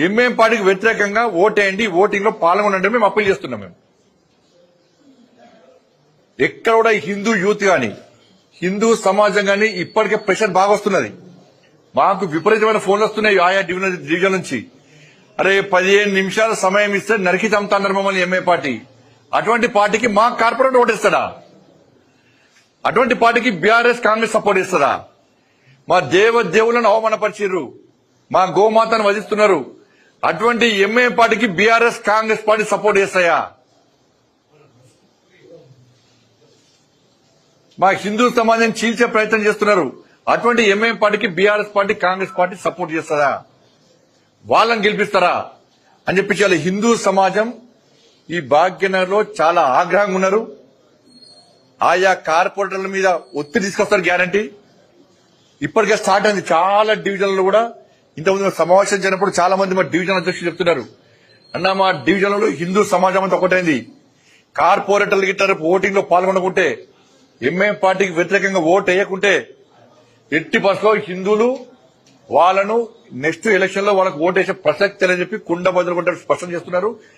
MIM పార్టీకి వ్యతిరేకంగా ఓటేయండి, ఓటింగ్ లో పాల్గొనండి మేము అప్పీల్ చేస్తున్నాం. మేము ఎక్కడ కూడా హిందూ యూత్ గాని హిందూ సమాజం గాని ఇప్పటికే ప్రెషర్ బాగా వస్తున్నది. మాకు విపరీతమైన ఫోన్లు వస్తున్నాయి ఆయా డివిజన్ నుంచి. అరే 15 నిమిషాల సమయం ఇస్తే నరికి చంపుతాన్నారు మమ్మల్ని ఎంఐ పార్టీ. అటువంటి పార్టీకి మా కార్పొరేటర్ ఓటేస్తాడా? అటువంటి పార్టీకి బీఆర్ఎస్ కాంగ్రెస్ సపోర్ట్ ఇస్తారా? మా దేవులను అవమానపరిచిర్రు, మా గోమాతను వధిస్తున్నారు. అటువంటి ఎంఐ పార్టీకి బీఆర్ఎస్ కాంగ్రెస్ పార్టీ సపోర్ట్ చేస్తాయా? మా హిందూ సమాజం చీల్చే ప్రయత్నం చేస్తున్నారు. అటువంటి ఎంఐ పార్టీకి BRS party Congress party support చేస్తారా? వాళ్ళని గెలిపిస్తారా అని చెప్పి హిందూ సమాజం ఈ భాగ్యనగర్ లో చాలా ఆగ్రహంగా ఉన్నారు. ఆయా కార్పొరేటర్ల మీద ఒత్తిడి తీసుకొస్తారు గ్యారంటీ. ఇప్పటికే స్టార్ట్ అయింది చాలా డివిజన్లలో కూడా. ఇంతకుముందు సమావేశం జరిగినప్పుడు చాలా మంది మా డివిజన్ అధ్యక్షులు చెప్తున్నారు, అన్న మా డివిజన్లలో హిందూ సమాజం అంతా ఒకటైంది, కార్పొరేటర్లు గిట్టారు ఓటింగ్ లో పాల్గొనకుంటే, ఎంఐ పార్టీకి వ్యతిరేకంగా ఓటు వేయకుంటే ఎట్టి బస్సులో హిందువులు వాళ్ళను నెక్స్ట్ ఎలక్షన్ లో వాళ్ళకు ఓటేసే ప్రసక్తి అని చెప్పి కుండ బదులు స్పష్టం చేస్తున్నారు.